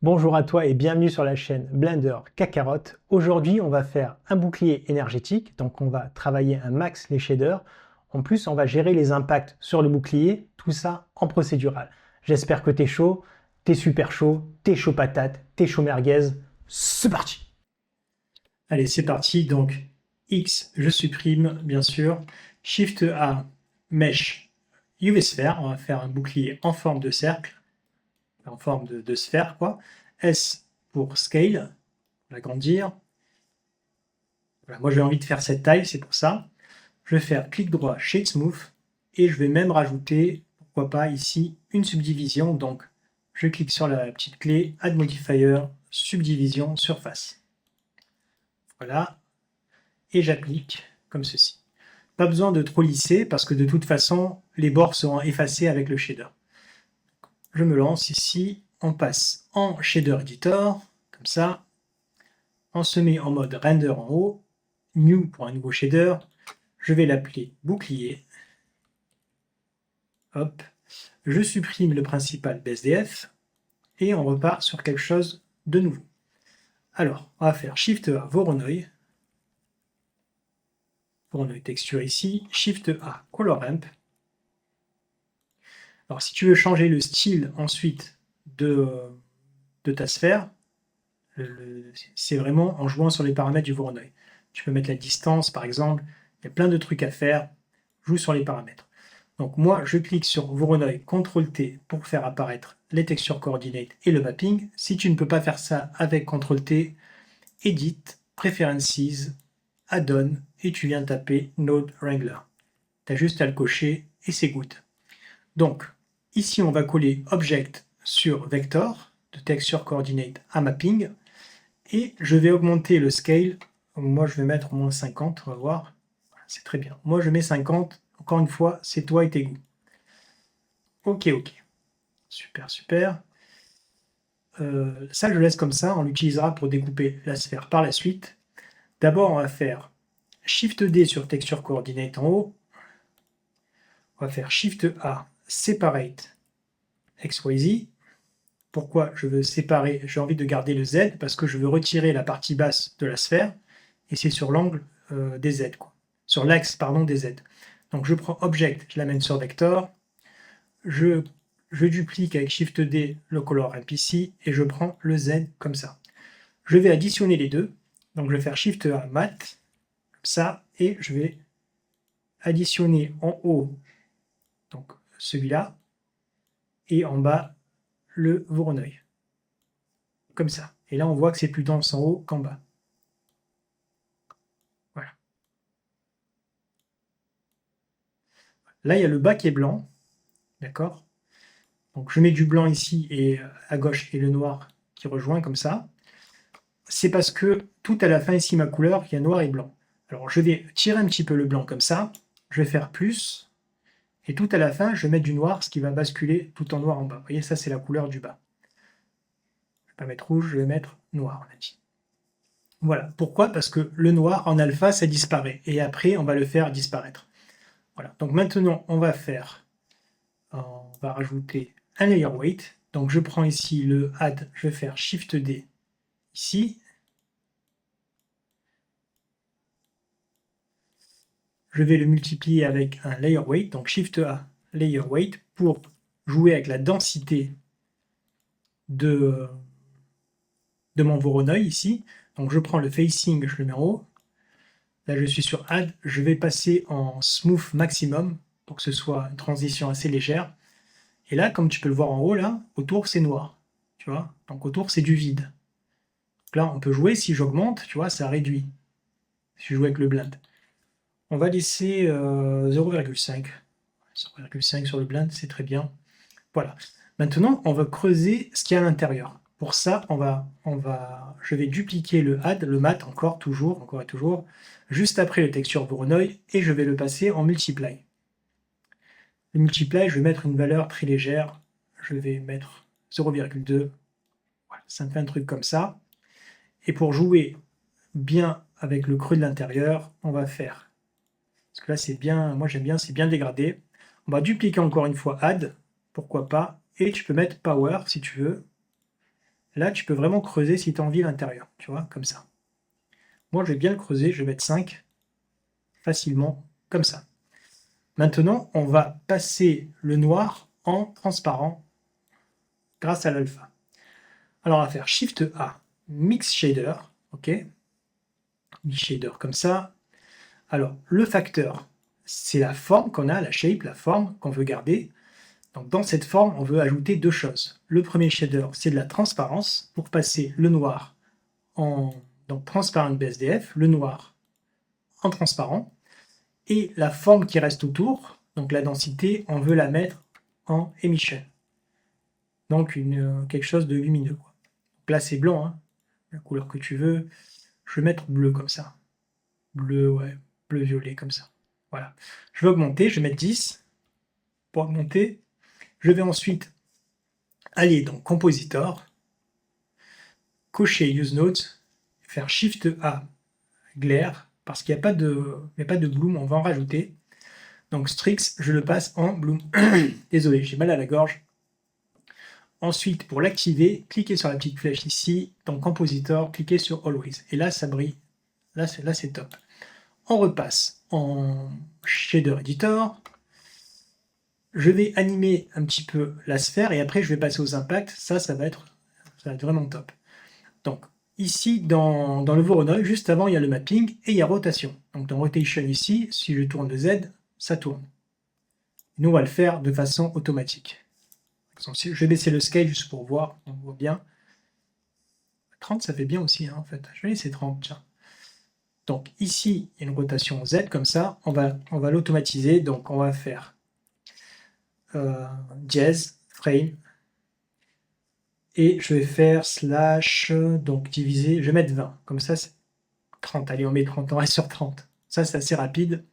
Bonjour à toi et bienvenue sur la chaîne Blender Kakarot. Aujourd'hui, on va faire un bouclier énergétique, donc on va travailler un max les shaders. En plus, on va gérer les impacts sur le bouclier, tout ça en procédural. J'espère que t'es chaud, t'es super chaud, t'es chaud patate, t'es chaud merguez. C'est parti! Allez, c'est parti. Donc, X, je supprime, bien sûr. Shift A, Mesh, UV Sphere. On va faire un bouclier en forme de cercle, en forme de sphère, quoi. S pour Scale, l'agrandir. Voilà, moi j'ai envie de faire cette taille, c'est pour ça. Je vais faire clic droit, Shade Smooth, et je vais même rajouter, pourquoi pas ici, une subdivision. Donc je clique sur la petite clé, Add Modifier, Subdivision, Surface. Voilà, et j'applique comme ceci. Pas besoin de trop lisser, parce que de toute façon, les bords seront effacés avec le shader. Je me lance ici, on passe en Shader Editor, comme ça. On se met en mode Render en haut, New pour un nouveau shader. Je vais l'appeler bouclier. Hop. Je supprime le principal BSDF et on repart sur quelque chose de nouveau. Alors, on va faire Shift A Voronoi. Voronoi texture ici. Shift A Color Ramp. Alors, si tu veux changer le style ensuite de ta sphère, c'est vraiment en jouant sur les paramètres du Voronoi. Tu peux mettre la distance, par exemple. Il y a plein de trucs à faire. Joue sur les paramètres. Donc moi, je clique sur Voronoi, CTRL-T pour faire apparaître les textures coordinates et le mapping. Si tu ne peux pas faire ça avec CTRL-T, Edit, Preferences, Add-on, et tu viens taper Node Wrangler. Tu as juste à le cocher et c'est good. Donc, ici, on va coller Object sur Vector, de Texture Coordinate à Mapping, et je vais augmenter le scale. Moi, je vais mettre au moins 50, on va voir. C'est très bien. Moi, je mets 50. Encore une fois, c'est toi et tes goûts. Ok. Super, super. Ça, je laisse comme ça. On l'utilisera pour découper la sphère par la suite. D'abord, on va faire Shift D sur Texture Coordinate en haut. On va faire Shift A, Separate XYZ. Pourquoi je veux séparer? J'ai envie de garder le Z parce que je veux retirer la partie basse de la sphère. Et c'est sur l'angle des Z, quoi. Sur l'axe, pardon, des Z. Donc je prends Object, je l'amène sur Vector. Je duplique avec Shift D le color ramp ici et je prends le Z comme ça. Je vais additionner les deux. Donc je vais faire Shift A Math, comme ça, et je vais additionner en haut donc celui-là et en bas le Voronoi. Comme ça. Et là on voit que c'est plus dense en haut qu'en bas. Voilà. Là il y a le bas qui est blanc. D'accord? Donc je mets du blanc ici et à gauche et le noir qui rejoint comme ça. C'est parce que tout à la fin ici, ma couleur, il y a noir et blanc. Alors je vais tirer un petit peu le blanc comme ça, je vais faire plus, et tout à la fin, je vais mettre du noir, ce qui va basculer tout en noir en bas. Vous voyez, ça c'est la couleur du bas. Je ne vais pas mettre rouge, je vais mettre noir, on a dit. Voilà, pourquoi? Parce que le noir en alpha, ça disparaît, et après, on va le faire disparaître. Voilà, donc maintenant, on va rajouter un layer weight. Donc je prends ici le add, je vais faire Shift D ici, je vais le multiplier avec un layer weight, donc Shift A, layer weight, pour jouer avec la densité de mon Voronoi ici. Donc je prends le facing, je le mets en haut. Là je suis sur Add, je vais passer en Smooth Maximum pour que ce soit une transition assez légère. Et là, comme tu peux le voir en haut, là, autour c'est noir. Tu vois? Donc autour c'est du vide. Donc là on peut jouer, si j'augmente, tu vois, ça réduit. Si je joue avec le blend. On va laisser 0,5. 0,5 sur le blend, c'est très bien. Voilà. Maintenant, on va creuser ce qu'il y a à l'intérieur. Pour ça, je vais dupliquer le add, le mat encore et toujours, juste après le texture Voronoi, et je vais le passer en multiply. Le multiply, je vais mettre une valeur très légère. Je vais mettre 0,2. Voilà, ça me fait un truc comme ça. Et pour jouer bien avec le creux de l'intérieur, on va faire, parce que là c'est bien, moi j'aime bien, c'est bien dégradé. On va dupliquer encore une fois add, pourquoi pas, et tu peux mettre power si tu veux. Là, tu peux vraiment creuser si tu as envie à l'intérieur, tu vois, comme ça. Moi, je vais bien le creuser, je vais mettre 5 facilement, comme ça. Maintenant, on va passer le noir en transparent grâce à l'alpha. Alors, on va faire Shift A, Mix Shader, ok? Mix Shader comme ça. Alors, le facteur, c'est la forme qu'on a, la shape, la forme qu'on veut garder. Donc, dans cette forme, on veut ajouter deux choses. Le premier shader, c'est de la transparence pour passer le noir en donc, transparent BSDF, le noir en transparent. Et la forme qui reste autour, donc la densité, on veut la mettre en emission. Donc quelque chose de lumineux. Quoi. Donc là c'est blanc, hein, la couleur que tu veux. Je vais mettre bleu comme ça. Bleu, ouais, bleu-violet comme ça. Voilà. Je vais augmenter, je vais mettre 10 pour augmenter. Je vais ensuite aller dans Compositor, cocher Use Nodes, faire Shift A, Glare, parce qu'il n'y a pas de bloom, on va en rajouter. Donc Strix, je le passe en bloom. Désolé, j'ai mal à la gorge. Ensuite, pour l'activer, cliquez sur la petite flèche ici, dans Compositor, cliquez sur Always. Et là, ça brille. Là, c'est top. On repasse en Shader Editor. Je vais animer un petit peu la sphère et après, je vais passer aux impacts. Ça va être vraiment top. Donc, ici, dans le Voronoi, juste avant, il y a le mapping et il y a rotation. Donc, dans Rotation ici, si je tourne de Z, ça tourne. Nous, on va le faire de façon automatique. Je vais baisser le scale juste pour voir, on voit bien. 30, ça fait bien aussi, hein, en fait. Je vais laisser 30, tiens. Donc ici, il y a une rotation Z, comme ça, on va l'automatiser. Donc on va faire dièse, frame, et je vais faire slash, donc diviser, je vais mettre 20. Comme ça, c'est 30. Allez, on met 30, on reste sur 30. Ça, c'est assez rapide.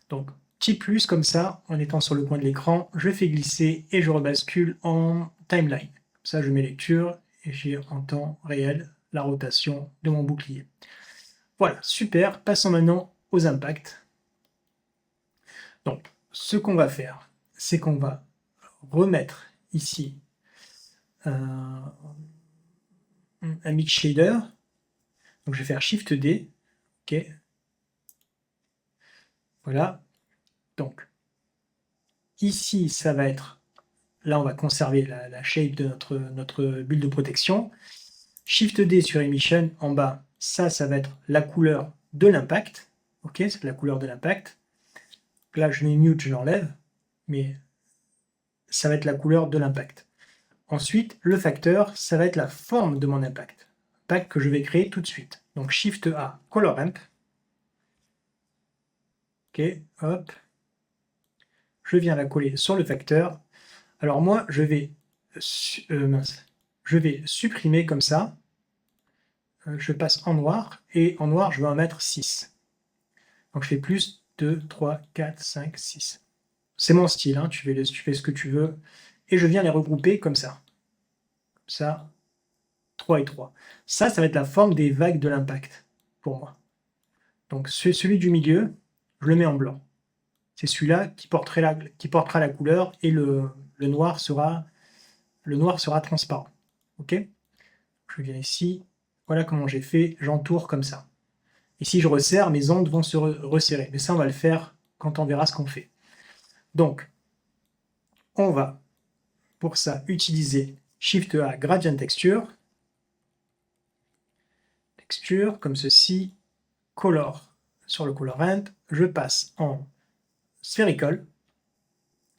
Donc, petit plus, comme ça, en étant sur le coin de l'écran, je fais glisser et je rebascule en timeline. Comme ça, je mets lecture et j'ai en temps réel la rotation de mon bouclier. Voilà, super. Passons maintenant aux impacts. Donc, ce qu'on va faire, c'est qu'on va remettre ici un mix shader. Donc, je vais faire Shift D. OK. Voilà. Donc, ici, ça va être... Là, on va conserver la shape de notre bulle de protection. Shift D sur Emission, en bas, ça va être la couleur de l'impact. Ok, c'est la couleur de l'impact. Là, je mets mute, je l'enlève, mais ça va être la couleur de l'impact. Ensuite, le facteur, ça va être la forme de mon impact. Impact que je vais créer tout de suite. Donc Shift A, Color Ramp. Ok, hop. Je viens la coller sur le facteur. Alors moi, je vais supprimer comme ça. Je passe en noir, et en noir, je vais en mettre 6. Donc je fais plus 2, 3, 4, 5, 6. C'est mon style, hein, tu fais ce que tu veux. Et je viens les regrouper comme ça. Comme ça, 3 et 3. Ça va être la forme des vagues de l'impact, pour moi. Donc celui du milieu, je le mets en blanc. C'est celui-là qui portera la couleur, et le noir sera transparent. Ok? Je viens ici, voilà comment j'ai fait, j'entoure comme ça. Et si je resserre, mes ondes vont se resserrer. Mais ça, on va le faire quand on verra ce qu'on fait. Donc, on va, pour ça, utiliser Shift A, Gradient Texture. Texture, comme ceci. Color, sur le Color Ramp. Je passe en Spherical,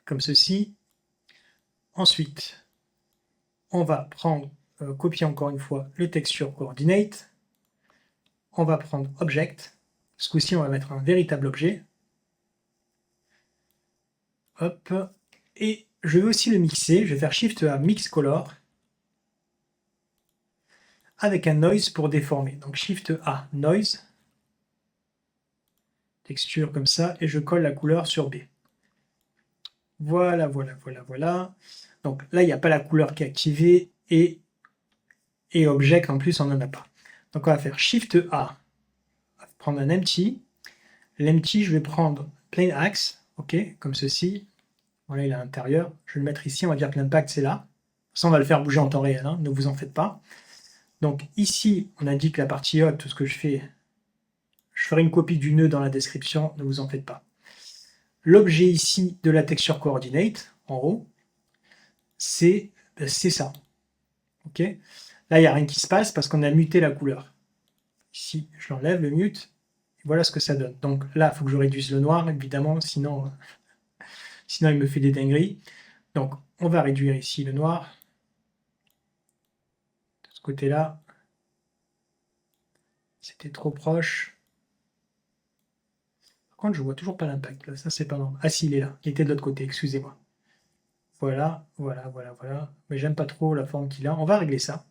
comme ceci. Ensuite, on va prendre, copier encore une fois le Texture Coordinate. On va prendre Object. Ce coup-ci, on va mettre un véritable objet. Hop. Et je vais aussi le mixer. Je vais faire Shift A, Mix Color, avec un Noise pour déformer. Donc Shift A, Noise. Texture comme ça. Et je colle la couleur sur B. Voilà, voilà, voilà, voilà. Donc là, il n'y a pas la couleur qui est activée. Et Object, en plus, on n'en a pas. Donc on va faire Shift A. On va prendre un Empty. L'Empty, je vais prendre Plane Axe. OK, comme ceci. Voilà, il est à l'intérieur. Je vais le mettre ici. On va dire que l'impact, c'est là. Ça, on va le faire bouger en temps réel, hein, ne vous en faites pas. Donc ici, on indique la partie haute, tout ce que je fais. Je ferai une copie du nœud dans la description, ne vous en faites pas. L'objet ici de la texture coordinate, en haut, c'est ça. Ok. Là, il n'y a rien qui se passe parce qu'on a muté la couleur. Ici, je l'enlève, le mute. Et voilà ce que ça donne. Donc là, il faut que je réduise le noir, évidemment, sinon il me fait des dingueries. Donc, on va réduire ici le noir. De ce côté-là, c'était trop proche. Par contre, je vois toujours pas l'impact. Ça, c'est pas normal. Ah si, il est là. Il était de l'autre côté, excusez-moi. Voilà, voilà, voilà, voilà. Mais j'aime pas trop la forme qu'il a. On va régler ça.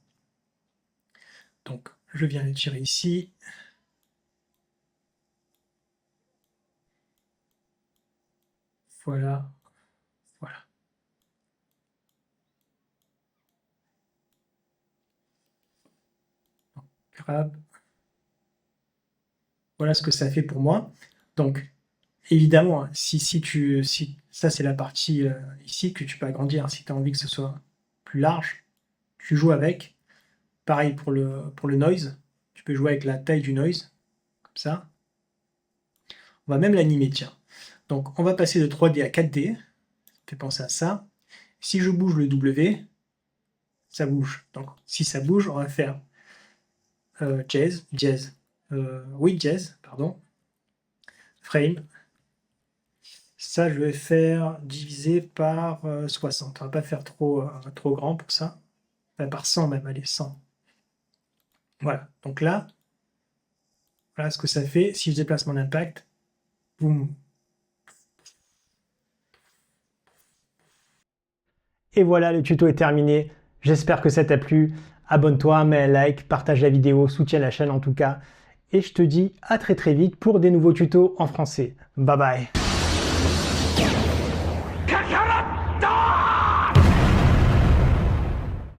Donc, je viens le tirer ici. Voilà, voilà. Grab. Voilà ce que ça fait pour moi. Donc, évidemment, si ça c'est la partie ici que tu peux agrandir, si tu as envie que ce soit plus large, tu joues avec. Pareil pour le noise, tu peux jouer avec la taille du noise, comme ça. On va même l'animer, tiens. Donc on va passer de 3D à 4D, ça fait penser à ça. Si je bouge le W, ça bouge. Donc si ça bouge, on va faire jazz, pardon, frame. Ça, je vais faire diviser par 60. On va pas faire trop grand pour ça. Enfin, par 100 même, allez, 100. Voilà, donc là, voilà ce que ça fait. Si je déplace mon impact, boum. Et voilà, le tuto est terminé. J'espère que ça t'a plu. Abonne-toi, mets un like, partage la vidéo, soutiens la chaîne en tout cas. Et je te dis à très vite pour des nouveaux tutos en français. Bye bye.